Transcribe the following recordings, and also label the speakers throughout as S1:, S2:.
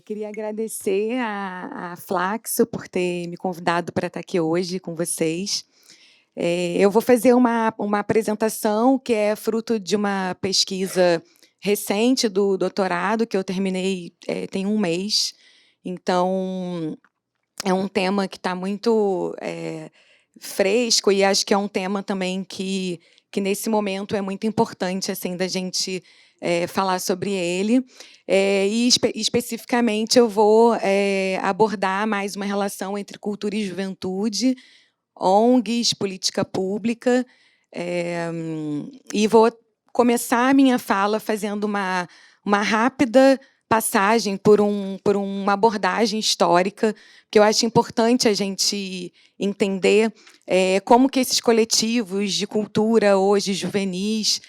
S1: Queria agradecer a Flaxo por ter me convidado para estar aqui hoje com vocês. Eu vou fazer uma apresentação que é fruto de uma pesquisa recente do doutorado, que eu terminei tem um mês. Então, é um tema que está muito fresco e acho que é um tema também que nesse momento é muito importante assim da gente falar sobre ele. Especificamente eu vou abordar mais uma relação entre cultura e juventude, ONGs, política pública, e vou começar a minha fala fazendo uma rápida passagem por uma abordagem histórica, que eu acho importante a gente entender como que esses coletivos de cultura hoje juvenis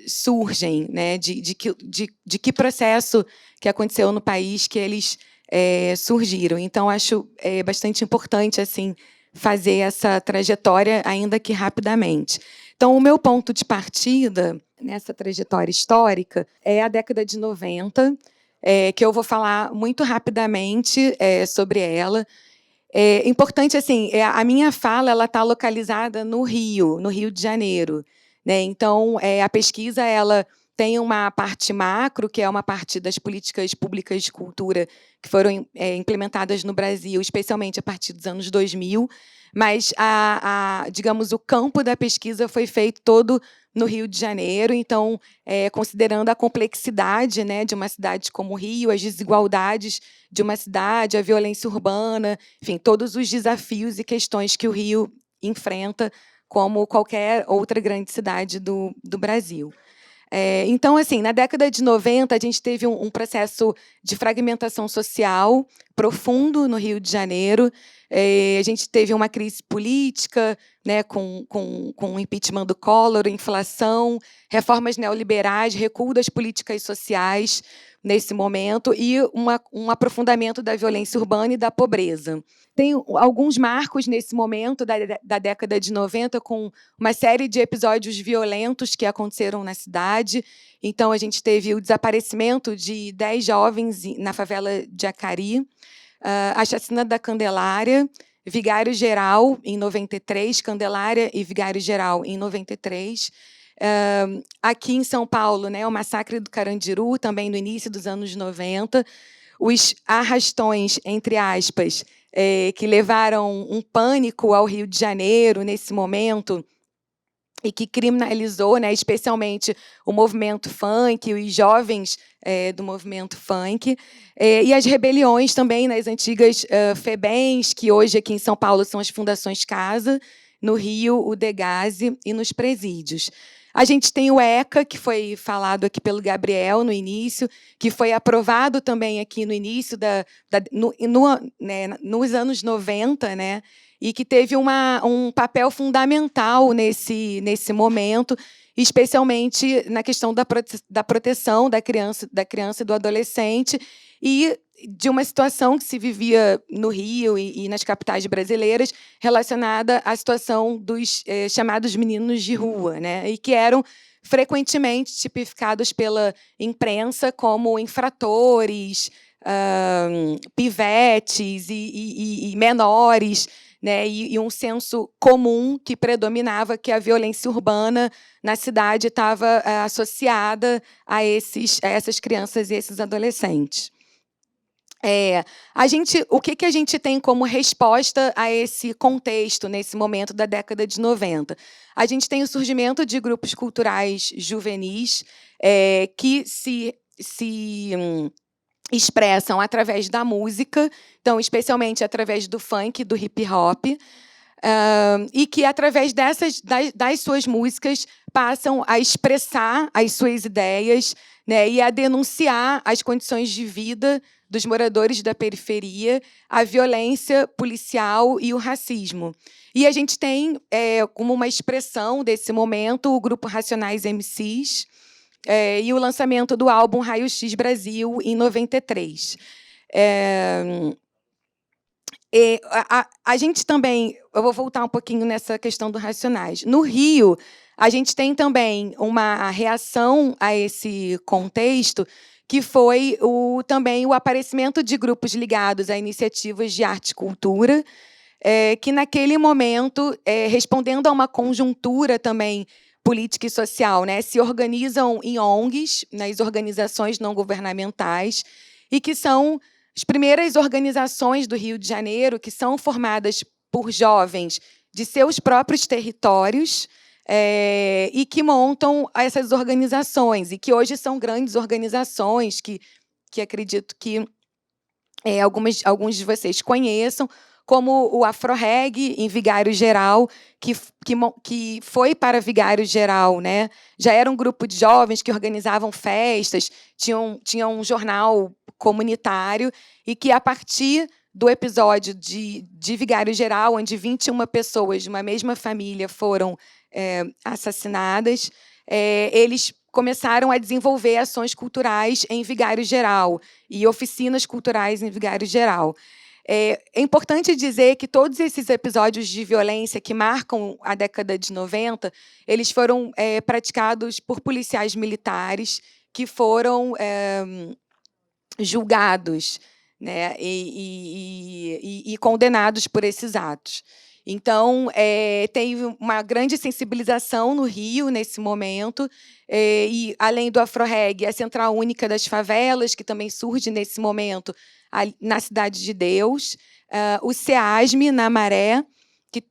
S1: surgem, né? De que processo que aconteceu no país que eles surgiram. Então, acho bastante importante assim fazer essa trajetória, ainda que rapidamente. Então, o meu ponto de partida nessa trajetória histórica é a década de 90, que eu vou falar muito rapidamente sobre ela. É importante, assim, a minha fala ela está localizada no Rio de Janeiro, né? Então, a pesquisa ela tem uma parte macro, que é uma parte das políticas públicas de cultura que foram implementadas no Brasil, especialmente a partir dos anos 2000, mas, digamos, o campo da pesquisa foi feito todo no Rio de Janeiro, então, considerando a complexidade, né, de uma cidade como o Rio, as desigualdades de uma cidade, a violência urbana, enfim, todos os desafios e questões que o Rio enfrenta, como qualquer outra grande cidade do Brasil. Então, assim, na década de 90, a gente teve um processo de fragmentação social profundo no Rio de Janeiro. A gente teve uma crise política, né, com o impeachment do Collor, inflação, reformas neoliberais, recuo das políticas sociais nesse momento e um aprofundamento da violência urbana e da pobreza. Tem alguns marcos nesse momento da década de 90, com uma série de episódios violentos que aconteceram na cidade. Então, a gente teve o desaparecimento de 10 jovens na favela de Acari, a chacina da Candelária, Vigário Geral, em 93, Candelária e Vigário Geral, em 93. Aqui em São Paulo, né, o massacre do Carandiru, também no início dos anos 90, os arrastões, entre aspas, que levaram um pânico ao Rio de Janeiro nesse momento e que criminalizou, né, especialmente o movimento funk, os jovens do movimento funk, e as rebeliões também nas antigas FEBEMs, que hoje aqui em São Paulo são as Fundações Casa, no Rio, o Degase e nos presídios. A gente tem o ECA, que foi falado aqui pelo Gabriel no início, que foi aprovado também aqui no início, nos anos 90, né, e que teve um papel fundamental nesse momento, especialmente na questão da proteção da criança e do adolescente, e de uma situação que se vivia no Rio e nas capitais brasileiras relacionada à situação dos chamados meninos de rua, né, e que eram frequentemente tipificados pela imprensa como infratores, pivetes e menores, né, e um senso comum que predominava, que a violência urbana na cidade estava associada a essas crianças e esses adolescentes. O que a gente tem como resposta a esse contexto, nesse momento da década de 90? A gente tem o surgimento de grupos culturais juvenis que se expressam através da música, então, especialmente através do funk, do hip-hop, e que, através das suas músicas, passam a expressar as suas ideias, né, e a denunciar as condições de vida dos moradores da periferia, a violência policial e o racismo. E a gente tem, como uma expressão desse momento, o grupo Racionais MCs, e o lançamento do álbum Raio X Brasil, em 93. A gente também, eu vou voltar um pouquinho nessa questão do Racionais. No Rio, a gente tem também uma reação a esse contexto que foi também o aparecimento de grupos ligados a iniciativas de arte e cultura, que naquele momento, respondendo a uma conjuntura também política e social, né, se organizam em ONGs, nas organizações não governamentais, e que são as primeiras organizações do Rio de Janeiro que são formadas por jovens de seus próprios territórios, e que montam essas organizações, e que hoje são grandes organizações que acredito que alguns de vocês conheçam, como o Afroreg, em Vigário Geral, que foi para Vigário Geral, né? Já era um grupo de jovens que organizavam festas, tinham um jornal comunitário, e que, a partir do episódio de Vigário Geral, onde 21 pessoas de uma mesma família foram assassinadas, eles começaram a desenvolver ações culturais em Vigário Geral e oficinas culturais em Vigário Geral. É importante dizer que todos esses episódios de violência que marcam a década de 90, eles foram praticados por policiais militares que foram julgados, né, e condenados por esses atos. Então, teve uma grande sensibilização no Rio nesse momento, e, além do Afroreg, a Central Única das Favelas, que também surge nesse momento na Cidade de Deus, o SEASM, na Maré,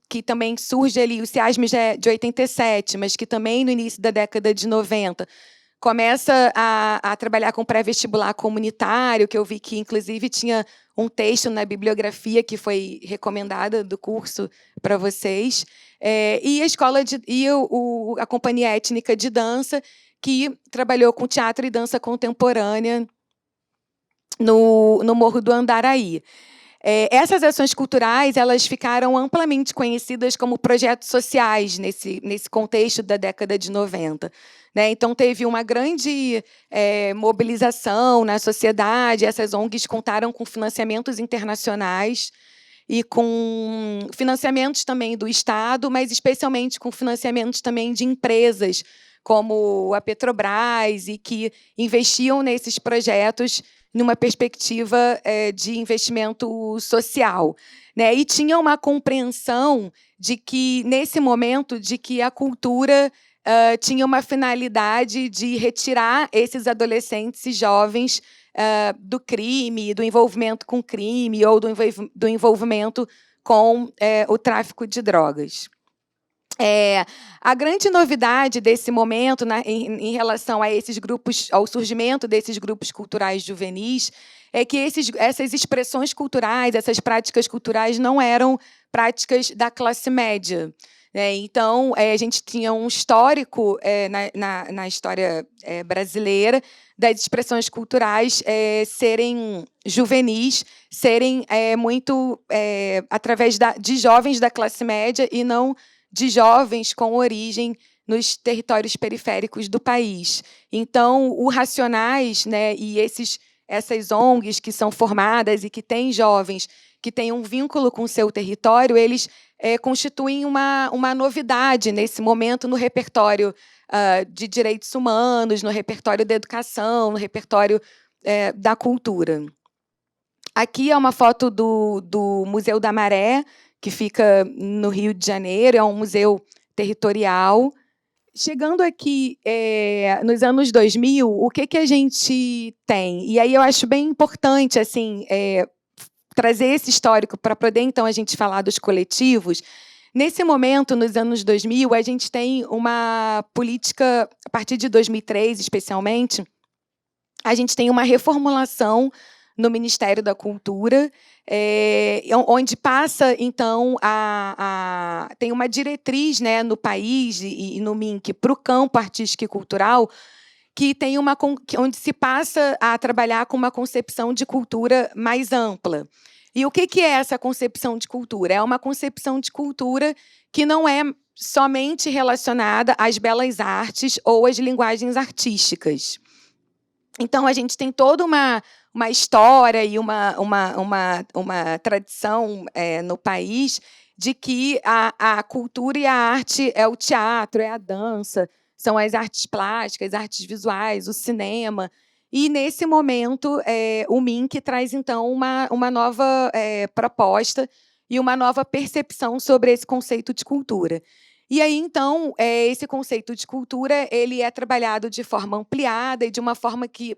S1: que também surge ali. O SEASM já é de 87, mas que também, no início da década de 90, começa a trabalhar com pré-vestibular comunitário, que eu vi que, inclusive, tinha um texto na bibliografia que foi recomendada do curso para vocês, e a escola a Companhia Étnica de Dança, que trabalhou com teatro e dança contemporânea no Morro do Andaraí. Essas ações culturais, elas ficaram amplamente conhecidas como projetos sociais nesse contexto da década de 90. Né? Então, teve uma grande mobilização na sociedade. Essas ONGs contaram com financiamentos internacionais e com financiamentos também do Estado, mas especialmente com financiamentos também de empresas, como a Petrobras, e que investiam nesses projetos numa perspectiva de investimento social. Né? E tinha uma compreensão de que, nesse momento, de que a cultura tinha uma finalidade de retirar esses adolescentes e jovens do crime, do envolvimento com crime, ou do envolvimento com o tráfico de drogas. A grande novidade desse momento, né, em relação a esses grupos, ao surgimento desses grupos culturais juvenis, é que essas expressões culturais, essas práticas culturais, não eram práticas da classe média. Então, a gente tinha um histórico na história brasileira das expressões culturais serem juvenis, serem muito através de jovens da classe média, e não de jovens com origem nos territórios periféricos do país. Então, o Racionais, né, e essas ONGs que são formadas e que têm jovens que têm um vínculo com o seu território, eles constituem uma novidade nesse momento no repertório de direitos humanos, no repertório da educação, no repertório da cultura. Aqui é uma foto do Museu da Maré, que fica no Rio de Janeiro, é um museu territorial. Chegando aqui nos anos 2000, o que a gente tem? E aí eu acho bem importante assim, trazer esse histórico para poder, então, a gente falar dos coletivos. Nesse momento, nos anos 2000, a gente tem uma política, a partir de 2003, especialmente, a gente tem uma reformulação no Ministério da Cultura, onde passa, então, tem uma diretriz, né, no país e no MINC para o campo artístico e cultural, que tem onde se passa a trabalhar com uma concepção de cultura mais ampla. E o que é essa concepção de cultura? É uma concepção de cultura que não é somente relacionada às belas artes ou às linguagens artísticas. Então, a gente tem toda uma história e uma tradição no país de que a cultura e a arte é o teatro, é a dança, são as artes plásticas, as artes visuais, o cinema. E, nesse momento, o MINC traz, então, uma nova proposta e uma nova percepção sobre esse conceito de cultura. E aí, então, esse conceito de cultura ele é trabalhado de forma ampliada e de uma forma que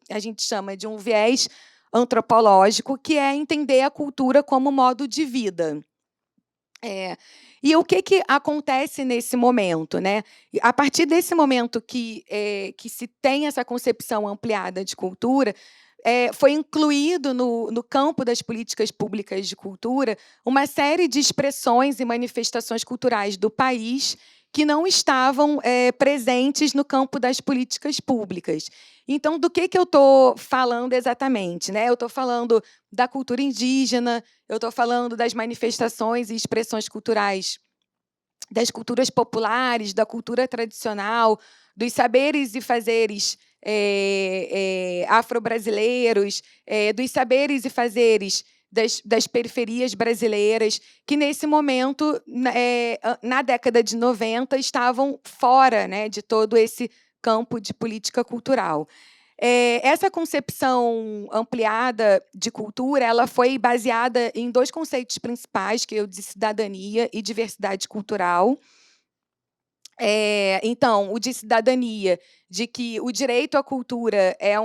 S1: a gente chama de um viés antropológico, que é entender a cultura como modo de vida. E o que acontece nesse momento, né? A partir desse momento que se tem essa concepção ampliada de cultura, foi incluído no campo das políticas públicas de cultura uma série de expressões e manifestações culturais do país que não estavam presentes no campo das políticas públicas. Então, do que eu estou falando exatamente, né? Eu estou falando da cultura indígena, eu estou falando das manifestações e expressões culturais das culturas populares, da cultura tradicional, dos saberes e fazeres afro-brasileiros, dos saberes e fazeres das periferias brasileiras, que, nesse momento, na década de 90, estavam fora, né, de todo esse campo de política cultural. Essa concepção ampliada de cultura ela foi baseada em dois conceitos principais, que é o de cidadania e diversidade cultural. Então, o de cidadania, de que o direito à cultura é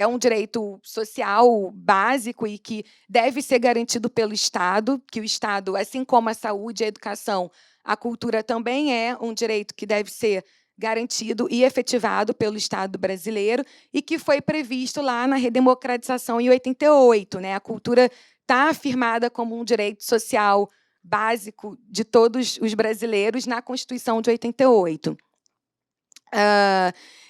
S1: um direito social básico e que deve ser garantido pelo Estado, que o Estado, assim como a saúde e a educação, a cultura também é um direito que deve ser garantido e efetivado pelo Estado brasileiro e que foi previsto lá na redemocratização em 88. Né? A cultura está afirmada como um direito social básico de todos os brasileiros na Constituição de 88.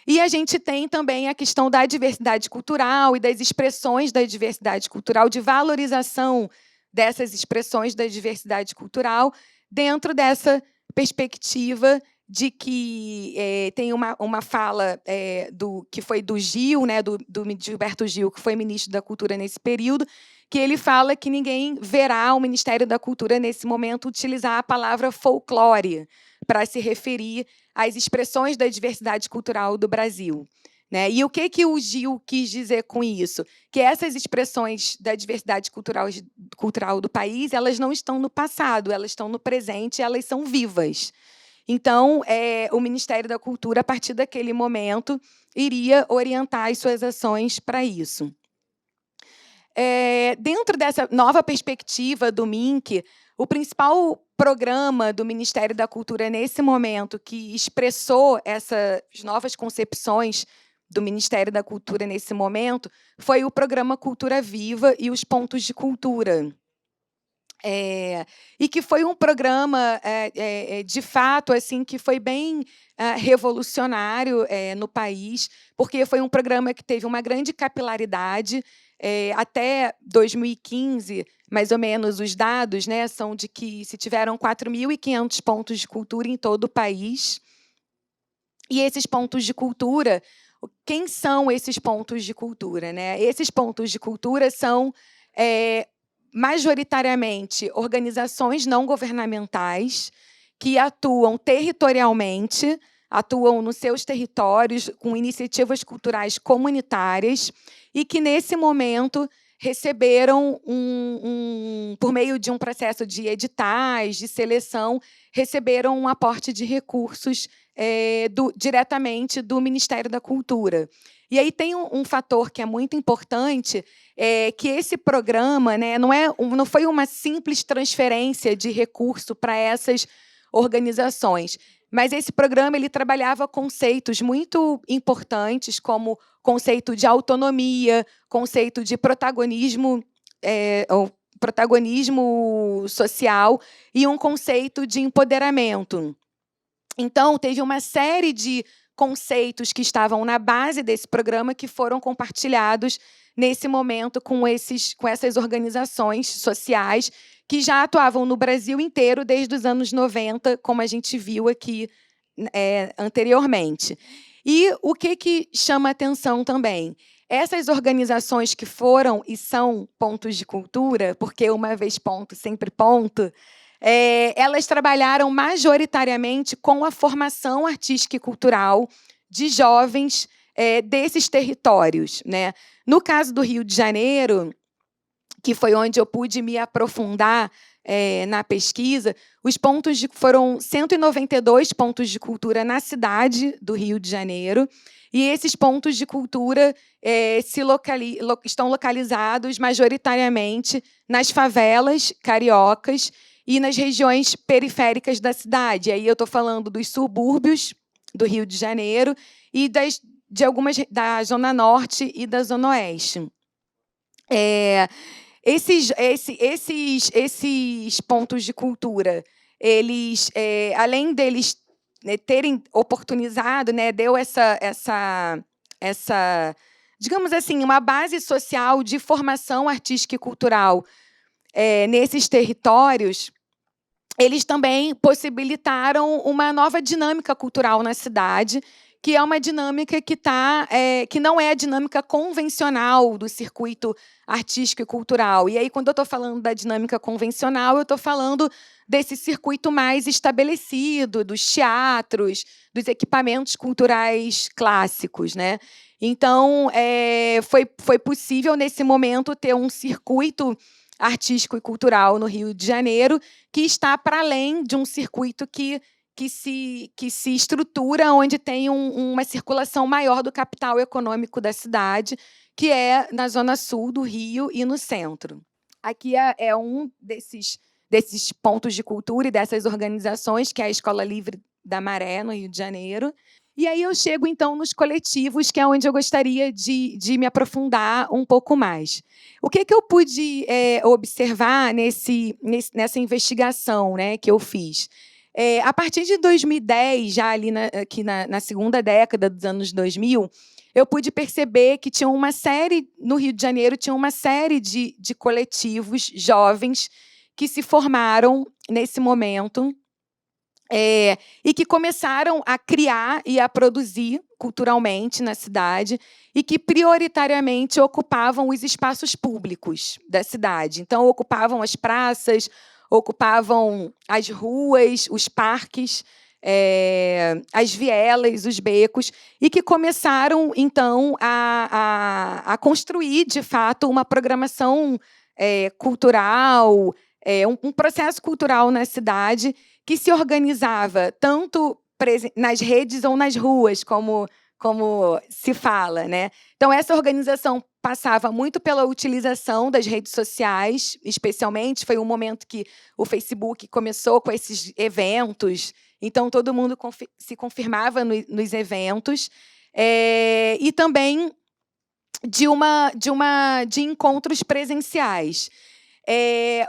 S1: E a gente tem também a questão da diversidade cultural e das expressões da diversidade cultural, de valorização dessas expressões da diversidade cultural dentro dessa perspectiva de que tem uma fala que foi do Gil, né, do Gilberto Gil, que foi ministro da Cultura nesse período, que ele fala que ninguém verá o Ministério da Cultura, nesse momento, utilizar a palavra folclore para se referir às expressões da diversidade cultural do Brasil. Né? E o que o Gil quis dizer com isso? Que essas expressões da diversidade cultural do país elas não estão no passado, elas estão no presente, elas são vivas. Então, o Ministério da Cultura, a partir daquele momento, iria orientar as suas ações para isso. Dentro dessa nova perspectiva do MINC, o principal programa do Ministério da Cultura, nesse momento, que expressou essas novas concepções do Ministério da Cultura, nesse momento, foi o programa Cultura Viva e os Pontos de Cultura. E que foi um programa, de fato, assim, que foi bem revolucionário no país, porque foi um programa que teve uma grande capilaridade. Até 2015, mais ou menos, os dados, né, são de que se tiveram 4.500 pontos de cultura em todo o país. E esses pontos de cultura, quem são esses pontos de cultura? Né? Esses pontos de cultura são majoritariamente organizações não governamentais que atuam territorialmente, atuam nos seus territórios com iniciativas culturais comunitárias e que, nesse momento, receberam, por meio de um processo de editais, de seleção, receberam um aporte de recursos diretamente do Ministério da Cultura. E aí tem um fator que é muito importante, que esse programa, né, não foi uma simples transferência de recurso para essas organizações, mas esse programa ele trabalhava conceitos muito importantes, como conceito de autonomia, conceito de protagonismo social e um conceito de empoderamento. Então, teve uma série de conceitos que estavam na base desse programa que foram compartilhados nesse momento com essas organizações sociais que já atuavam no Brasil inteiro desde os anos 90, como a gente viu aqui anteriormente. E o que chama atenção também? Essas organizações que foram e são pontos de cultura, porque uma vez ponto, sempre ponto, elas trabalharam majoritariamente com a formação artística e cultural de jovens desses territórios, né? No caso do Rio de Janeiro, que foi onde eu pude me aprofundar na pesquisa, foram 192 pontos de cultura na cidade do Rio de Janeiro, e esses pontos de cultura estão localizados majoritariamente nas favelas cariocas e nas regiões periféricas da cidade. E aí eu estou falando dos subúrbios do Rio de Janeiro e de algumas da Zona Norte e da Zona Oeste. Esses pontos de cultura, eles, além deles terem oportunizado, deu essa, digamos assim, uma base social de formação artística e cultural nesses territórios, eles também possibilitaram uma nova dinâmica cultural na cidade, que é uma dinâmica que não é a dinâmica convencional do circuito artístico e cultural. E aí, quando eu estou falando da dinâmica convencional, eu estou falando desse circuito mais estabelecido, dos teatros, dos equipamentos culturais clássicos, né? Então, foi possível, nesse momento, ter um circuito artístico e cultural no Rio de Janeiro que está para além de um circuito que se estrutura onde tem uma circulação maior do capital econômico da cidade, que é na zona sul do Rio e no centro. Aqui é um desses pontos de cultura e dessas organizações, que é a Escola Livre da Maré, no Rio de Janeiro. E aí eu chego, então, nos coletivos, que é onde eu gostaria de me aprofundar um pouco mais. O que eu pude observar nessa investigação, que eu fiz? A partir de 2010, já ali aqui na segunda década dos anos 2000, eu pude perceber que tinha uma série, no Rio de Janeiro, tinha uma série de coletivos jovens que se formaram nesse momento e que começaram a criar e a produzir culturalmente na cidade e que prioritariamente ocupavam os espaços públicos da cidade. Então, ocupavam as praças, ocupavam as ruas, os parques, as vielas, os becos, e que começaram, então, a construir, de fato, uma programação cultural, um processo cultural na cidade que se organizava tanto nas redes ou nas ruas, como se fala, né? Então, essa organização passava muito pela utilização das redes sociais, especialmente. Foi um momento que o Facebook começou com esses eventos, então todo mundo se confirmava nos eventos, e também de encontros presenciais.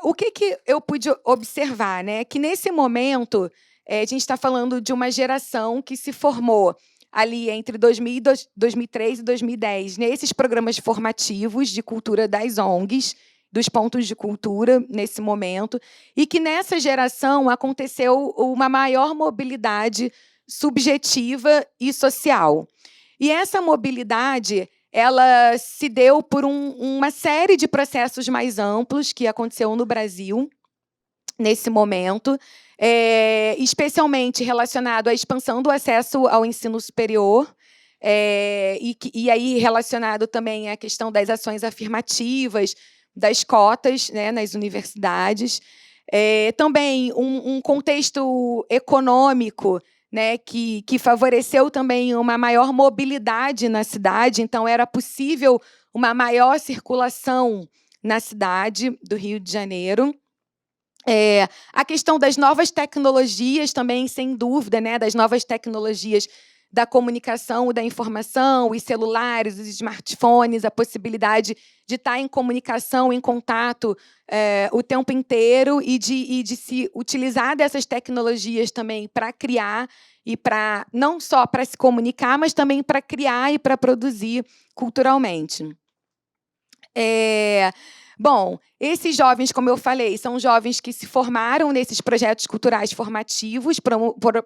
S1: O que eu pude observar, né? Que nesse momento a gente está falando de uma geração que se formou ali entre 2003 e 2010, nesses programas formativos de cultura das ONGs, dos pontos de cultura, nesse momento, e que nessa geração aconteceu uma maior mobilidade subjetiva e social. E essa mobilidade ela se deu por uma série de processos mais amplos que aconteceu no Brasil nesse momento, especialmente relacionado à expansão do acesso ao ensino superior, e aí relacionado também à questão das ações afirmativas, das cotas, nas universidades. Também um contexto econômico, que favoreceu também uma maior mobilidade na cidade, então era possível uma maior circulação na cidade do Rio de Janeiro. A questão das novas tecnologias também, sem dúvida, das novas tecnologias da comunicação, da informação, os celulares, os smartphones, a possibilidade de estar em comunicação, em contato o tempo inteiro e de se utilizar dessas tecnologias também para criar e para não só para se comunicar, mas também para criar e para produzir culturalmente. Bom, esses jovens, como eu falei, são jovens que se formaram nesses projetos culturais formativos,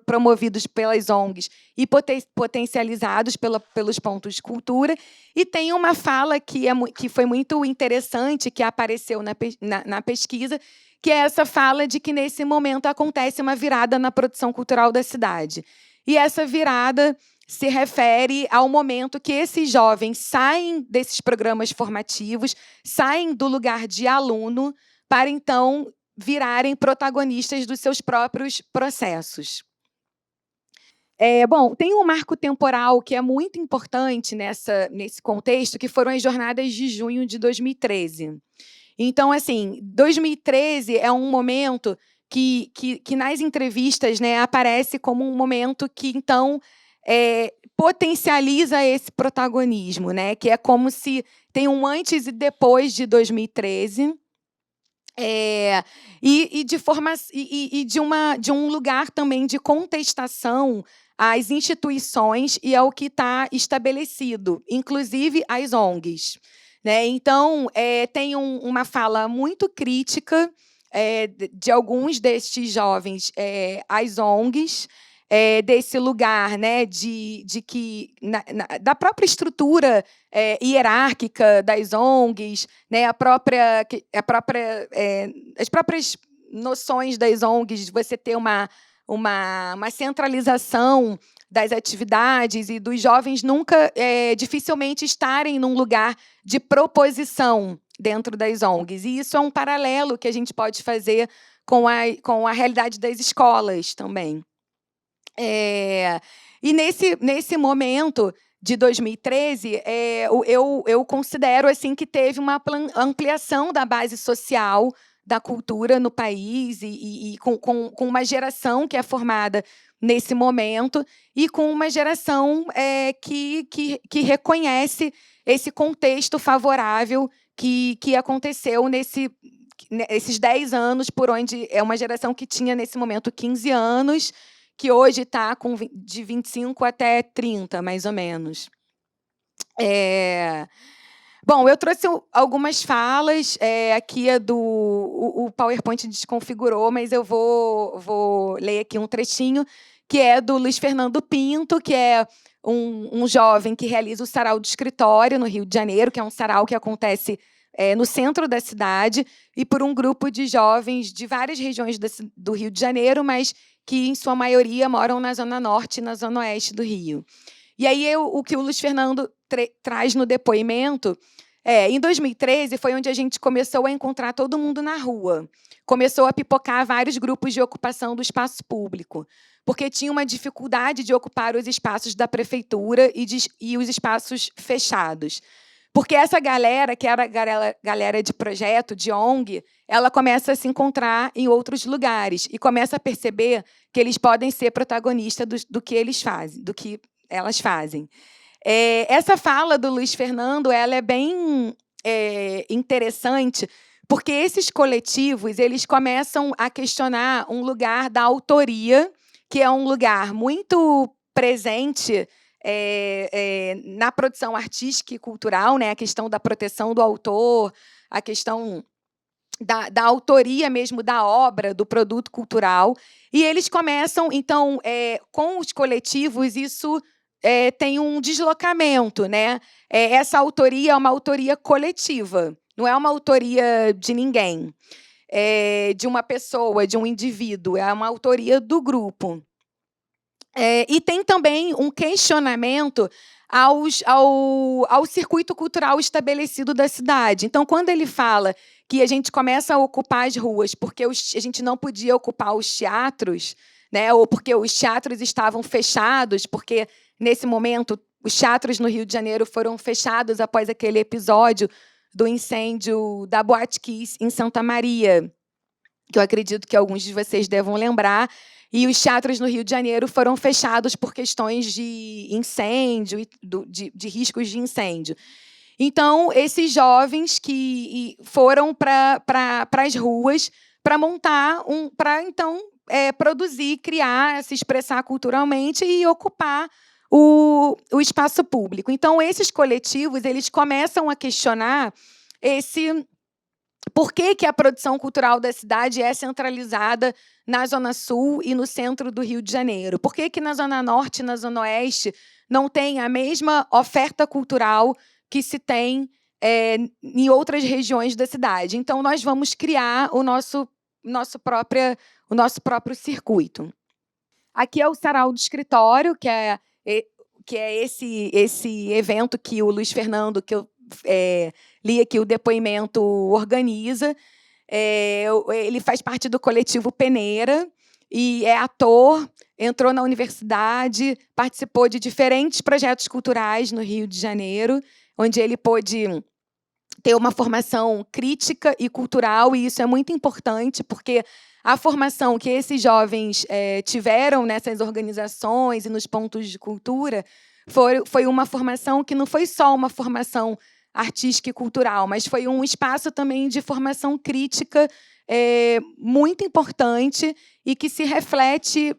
S1: promovidos pelas ONGs e potencializados pelos pontos de cultura. E tem uma fala que foi muito interessante, que apareceu na pesquisa, que é essa fala de que, nesse momento, acontece uma virada na produção cultural da cidade. E essa virada se refere ao momento que esses jovens saem desses programas formativos, saem do lugar de aluno, para, então, virarem protagonistas dos seus próprios processos. Bom, tem um marco temporal que é muito importante nesse contexto, que foram as jornadas de junho de 2013. Então, assim, 2013 é um momento que nas entrevistas, né, aparece como um momento que, então, potencializa esse protagonismo, né, que é como se tem um antes e depois de 2013, de um lugar também de contestação às instituições e ao que está estabelecido, inclusive às ONGs. Né? Então, tem uma fala muito crítica de alguns destes jovens às ONGs, desse lugar, né, da própria estrutura hierárquica das ONGs, né, as próprias noções das ONGs, de você ter uma centralização das atividades e dos jovens nunca, dificilmente estarem num lugar de proposição dentro das ONGs. E isso é um paralelo que a gente pode fazer com a realidade das escolas também. E nesse momento de 2013, eu considero assim que teve uma ampliação da base social da cultura no país e com uma geração que é formada nesse momento e com uma geração que reconhece esse contexto favorável que aconteceu nesses 10 anos, por onde é uma geração que tinha, nesse momento, 15 anos, que hoje está de 25 até 30, mais ou menos. Bom, eu trouxe algumas falas, aqui o PowerPoint desconfigurou, mas eu vou ler aqui um trechinho, que é do Luiz Fernando Pinto, que é um jovem que realiza o Sarau do Escritório, no Rio de Janeiro, que é um sarau que acontece no centro da cidade, e por um grupo de jovens de várias regiões do Rio de Janeiro, mas que, em sua maioria, moram na Zona Norte e na Zona Oeste do Rio. E aí, o que o Luiz Fernando traz no depoimento em 2013 foi onde a gente começou a encontrar todo mundo na rua. Começou a pipocar vários grupos de ocupação do espaço público, porque tinha uma dificuldade de ocupar os espaços da prefeitura e os espaços fechados. Porque essa galera, que era a galera de projeto, de ONG, ela começa a se encontrar em outros lugares e começa a perceber que eles podem ser protagonistas do que eles fazem, do que elas fazem. Essa fala do Luiz Fernando, ela é bem interessante, porque esses coletivos eles começam a questionar um lugar da autoria, que é um lugar muito presente na produção artística e cultural, né? A questão da proteção do autor, a questão da autoria mesmo da obra, do produto cultural. E eles começam, então, com os coletivos, isso tem um deslocamento, né? Essa autoria é uma autoria coletiva, não é uma autoria de ninguém, de uma pessoa, de um indivíduo, é uma autoria do grupo. E tem também um questionamento ao circuito cultural estabelecido da cidade. Então, quando ele fala que a gente começa a ocupar as ruas porque a gente não podia ocupar os teatros, né, ou porque os teatros estavam fechados, porque, nesse momento, os teatros no Rio de Janeiro foram fechados após aquele episódio do incêndio da Boate Kiss, em Santa Maria, que eu acredito que alguns de vocês devam lembrar. E os teatros no Rio de Janeiro foram fechados por questões de incêndio, de riscos de incêndio. Então, esses jovens que foram para as ruas para montar, para, então, produzir, criar, se expressar culturalmente e ocupar o espaço público. Então, esses coletivos eles começam a questionar por que a produção cultural da cidade é centralizada na Zona Sul e no centro do Rio de Janeiro? Por que na Zona Norte e na Zona Oeste não tem a mesma oferta cultural que se tem em outras regiões da cidade? Então, nós vamos criar o nosso próprio circuito. Aqui é o Sarau do Escritório, que que é esse evento que o Luiz Fernando, que eu li aqui o depoimento, organiza. Ele faz parte do coletivo Peneira e é ator, entrou na universidade, participou de diferentes projetos culturais no Rio de Janeiro, onde ele pôde ter uma formação crítica e cultural, e isso é muito importante, porque a formação que esses jovens tiveram nessas organizações e nos pontos de cultura foi uma formação que não foi só uma formação artística e cultural, mas foi um espaço também de formação crítica muito importante e que se reflete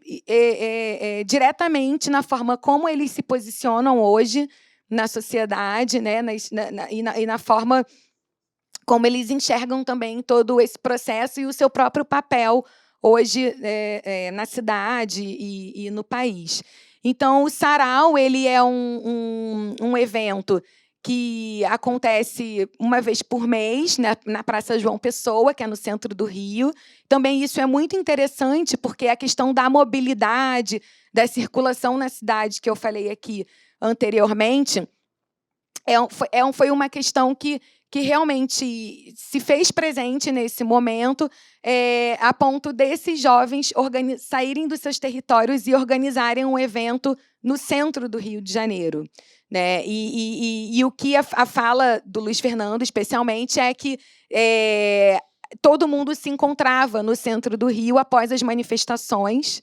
S1: diretamente na forma como eles se posicionam hoje na sociedade, né, e na forma como eles enxergam também todo esse processo e o seu próprio papel hoje na cidade e no país. Então, o Sarau ele é um evento que acontece uma vez por mês na Praça João Pessoa, que é no centro do Rio. Também isso é muito interessante, porque a questão da mobilidade, da circulação na cidade, que eu falei aqui anteriormente, foi uma questão que realmente se fez presente nesse momento, a ponto desses jovens saírem dos seus territórios e organizarem um evento no centro do Rio de Janeiro, né? E o que a fala do Luiz Fernando, especialmente, é que todo mundo se encontrava no centro do Rio após as manifestações.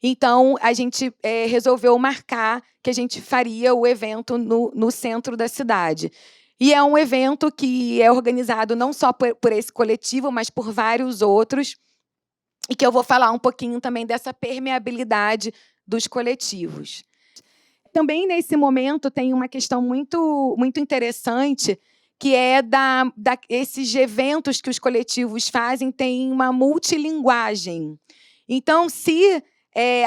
S1: Então, a gente resolveu marcar que a gente faria o evento no centro da cidade. E é um evento que é organizado não só por esse coletivo, mas por vários outros, e que eu vou falar um pouquinho também dessa permeabilidade dos coletivos. Também, nesse momento, tem uma questão muito, muito interessante, que é esses eventos que os coletivos fazem têm uma multilinguagem. Então, se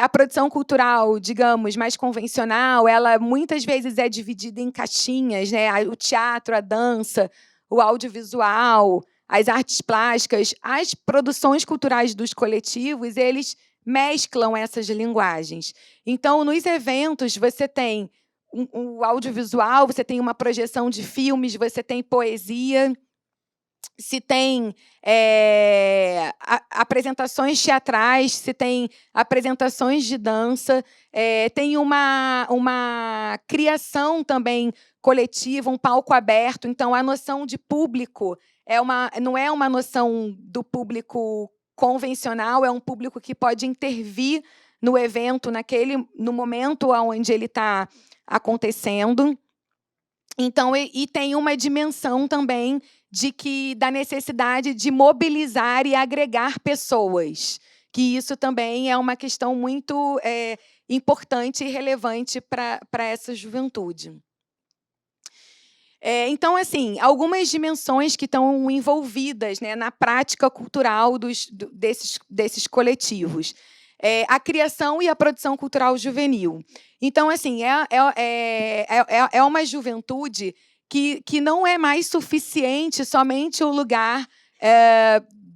S1: a produção cultural, digamos, mais convencional, ela muitas vezes é dividida em caixinhas, né? O teatro, a dança, o audiovisual, as artes plásticas, as produções culturais dos coletivos, eles mesclam essas linguagens. Então, nos eventos, você tem o audiovisual, você tem uma projeção de filmes, você tem poesia, se tem apresentações teatrais, se tem apresentações de dança, tem uma criação também coletiva, um palco aberto. Então, a noção de público não é uma noção do público convencional, é um público que pode intervir no evento, no momento onde ele está acontecendo. Então, e tem uma dimensão também da necessidade de mobilizar e agregar pessoas, que isso também é uma questão muito importante e relevante para essa juventude. Então, assim, algumas dimensões que estão envolvidas, né, na prática cultural desses coletivos. A criação e a produção cultural juvenil. Então, assim, é uma juventude que não é mais suficiente somente o lugar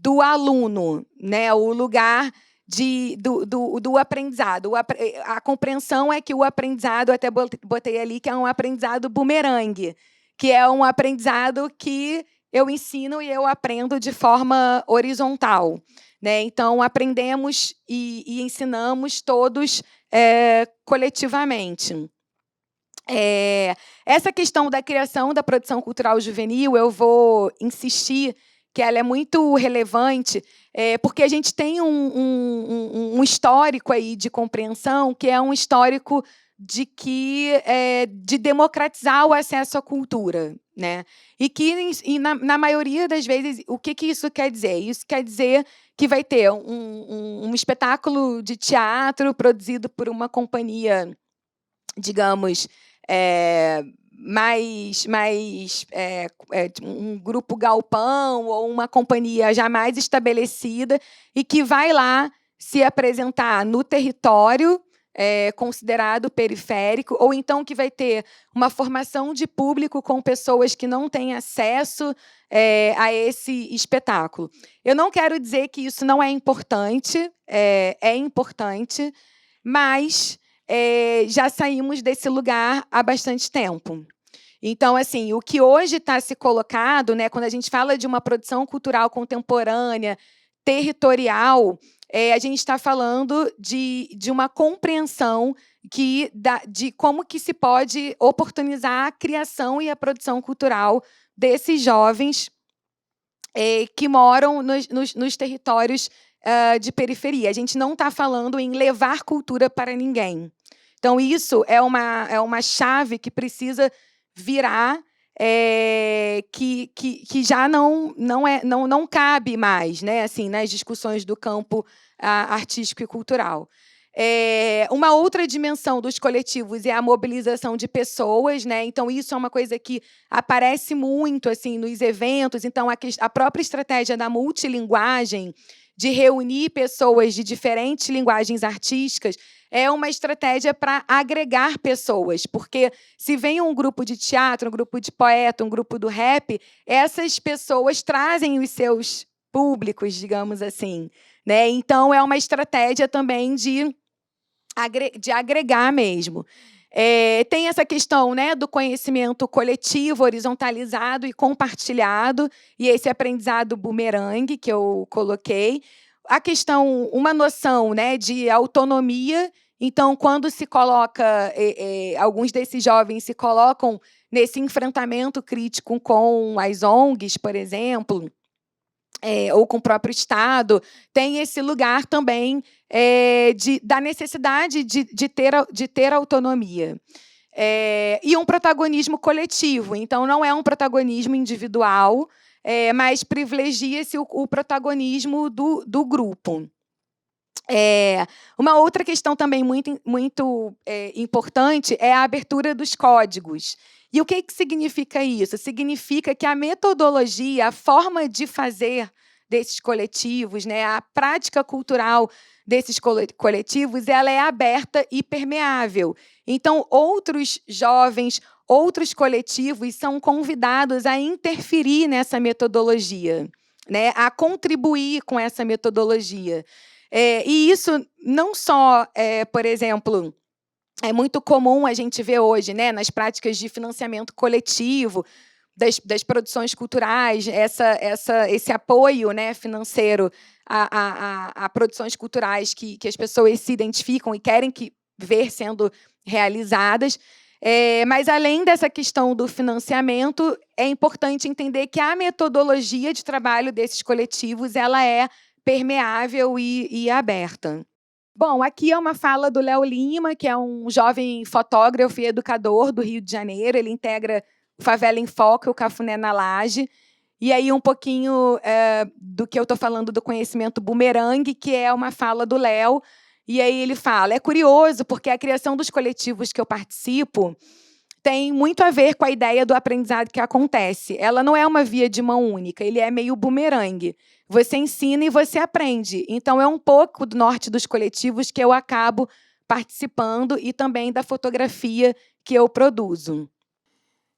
S1: do aluno, né, o lugar do aprendizado. A compreensão é que o aprendizado, até botei ali, que é um aprendizado bumerangue, que é um aprendizado que eu ensino e eu aprendo de forma horizontal. Né? Então, aprendemos e ensinamos todos coletivamente. Essa questão da criação da produção cultural juvenil, eu vou insistir que ela é muito relevante, porque a gente tem um histórico aí de compreensão, que é um histórico de democratizar o acesso à cultura. Né? E na maioria das vezes, o que isso quer dizer? Isso quer dizer que vai ter um espetáculo de teatro produzido por uma companhia, digamos, um grupo galpão ou uma companhia jamais estabelecida e que vai lá se apresentar no território considerado periférico, ou então que vai ter uma formação de público com pessoas que não têm acesso a esse espetáculo. Eu não quero dizer que isso não é importante, é importante, mas já saímos desse lugar há bastante tempo. Então, assim, o que hoje está se colocado, né, quando a gente fala de uma produção cultural contemporânea, territorial, a gente está falando de uma compreensão de como que se pode oportunizar a criação e a produção cultural desses jovens que moram nos territórios de periferia. A gente não está falando em levar cultura para ninguém. Então, isso é uma chave que precisa virar, que já não cabe mais, né, assim, nas discussões do campo artístico e cultural. Uma outra dimensão dos coletivos é a mobilização de pessoas, né? Então, isso é uma coisa que aparece muito assim, nos eventos. Então, a própria estratégia da multilinguagem, de reunir pessoas de diferentes linguagens artísticas, é uma estratégia para agregar pessoas, porque se vem um grupo de teatro, um grupo de poeta, um grupo do rap, essas pessoas trazem os seus públicos, digamos assim, né? Então, é uma estratégia também de agregar mesmo. Tem essa questão, né, do conhecimento coletivo, horizontalizado e compartilhado, e esse aprendizado bumerangue que eu coloquei. A questão, uma noção, né, de autonomia. Então, quando se coloca, alguns desses jovens se colocam nesse enfrentamento crítico com as ONGs, por exemplo, ou com o próprio Estado, tem esse lugar também da necessidade de ter autonomia. E um protagonismo coletivo. Então, não é um protagonismo individual, mas privilegia-se o protagonismo do grupo. Uma outra questão também muito importante é a abertura dos códigos. E o que significa isso? Significa que a metodologia, a forma de fazer desses coletivos, né, a prática cultural desses coletivos, ela é aberta e permeável. Então, outros jovens, outros coletivos são convidados a interferir nessa metodologia, né, a contribuir com essa metodologia. E isso não só, por exemplo, é muito comum a gente ver hoje, né, nas práticas de financiamento coletivo das produções culturais, esse apoio, né, financeiro a produções culturais que as pessoas se identificam e querem ver sendo realizadas. Mas, além dessa questão do financiamento, é importante entender que a metodologia de trabalho desses coletivos ela é permeável e aberta. Bom, aqui é uma fala do Léo Lima, que é um jovem fotógrafo e educador do Rio de Janeiro. Ele integra o Favela em Foco e o Cafuné na Laje. E aí um pouquinho do que eu estou falando do conhecimento bumerangue, que é uma fala do Léo. E aí ele fala, é curioso, porque a criação dos coletivos que eu participo tem muito a ver com a ideia do aprendizado que acontece. Ela não é uma via de mão única, ele é meio bumerangue. Você ensina e você aprende. Então, é um pouco do norte dos coletivos que eu acabo participando e também da fotografia que eu produzo.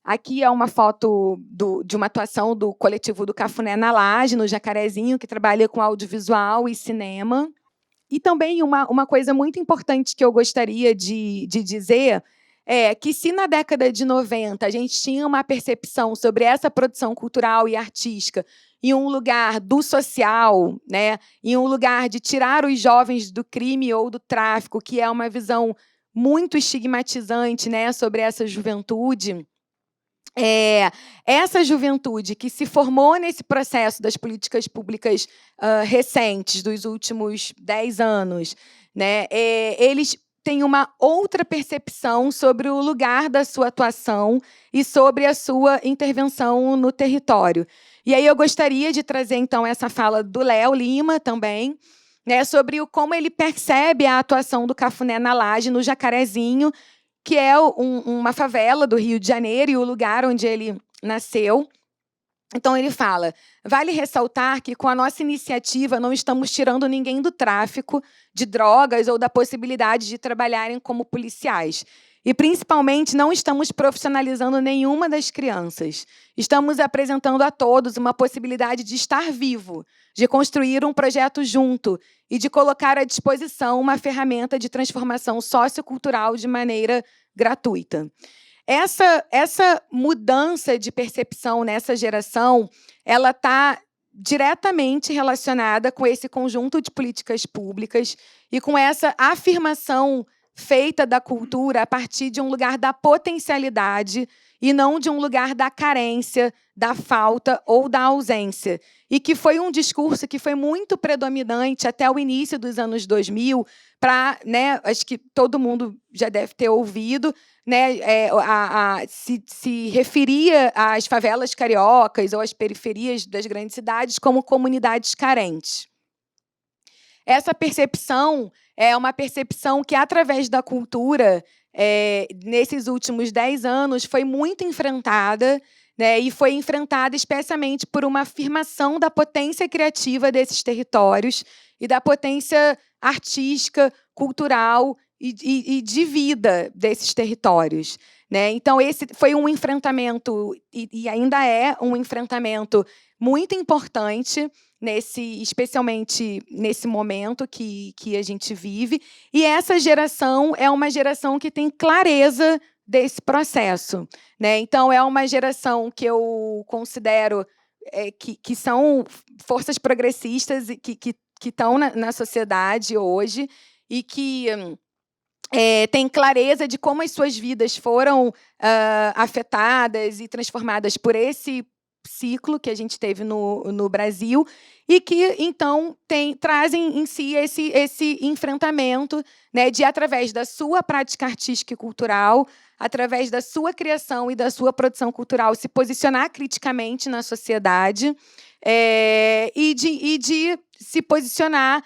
S1: Aqui é uma foto de uma atuação do coletivo do Cafuné na Laje, no Jacarezinho, que trabalha com audiovisual e cinema. E também uma coisa muito importante que eu gostaria de dizer é que, se na década de 90 a gente tinha uma percepção sobre essa produção cultural e artística em um lugar do social, né, em um lugar de tirar os jovens do crime ou do tráfico, que é uma visão muito estigmatizante, né, sobre essa juventude, essa juventude que se formou nesse processo das políticas públicas recentes, dos últimos 10 anos, né, eles têm uma outra percepção sobre o lugar da sua atuação e sobre a sua intervenção no território. E aí eu gostaria de trazer, então, essa fala do Léo Lima também, né, sobre como ele percebe a atuação do Cafuné na Laje, no Jacarezinho, que é uma favela do Rio de Janeiro e o lugar onde ele nasceu. Então, ele fala, vale ressaltar que, com a nossa iniciativa, não estamos tirando ninguém do tráfico de drogas ou da possibilidade de trabalharem como policiais. E, principalmente, não estamos profissionalizando nenhuma das crianças. Estamos apresentando a todos uma possibilidade de estar vivo, de construir um projeto junto e de colocar à disposição uma ferramenta de transformação sociocultural de maneira gratuita. Essa mudança de percepção nessa geração, ela está diretamente relacionada com esse conjunto de políticas públicas e com essa afirmação feita da cultura a partir de um lugar da potencialidade e não de um lugar da carência, da falta ou da ausência. E que foi um discurso que foi muito predominante até o início dos anos 2000, acho que todo mundo já deve ter ouvido, se referia às favelas cariocas ou às periferias das grandes cidades como comunidades carentes. Essa percepção é uma percepção que, através da cultura, nesses últimos 10 anos, foi muito enfrentada, e foi enfrentada especialmente por uma afirmação da potência criativa desses territórios e da potência artística, cultural e de vida desses territórios. Então, esse foi um enfrentamento, e ainda é um enfrentamento muito importante, especialmente nesse momento que a gente vive. E essa geração é uma geração que tem clareza desse processo. Então, é uma geração que eu considero que são forças progressistas que estão na sociedade hoje e que tem clareza de como as suas vidas foram afetadas e transformadas por esse ciclo que a gente teve no Brasil e que, então, trazem em si esse enfrentamento, de, através da sua prática artística e cultural, através da sua criação e da sua produção cultural, se posicionar criticamente na sociedade e de se posicionar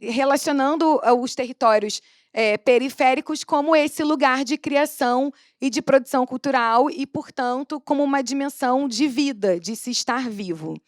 S1: relacionando os territórios periféricos como esse lugar de criação e de produção cultural e, portanto, como uma dimensão de vida, de se estar vivo.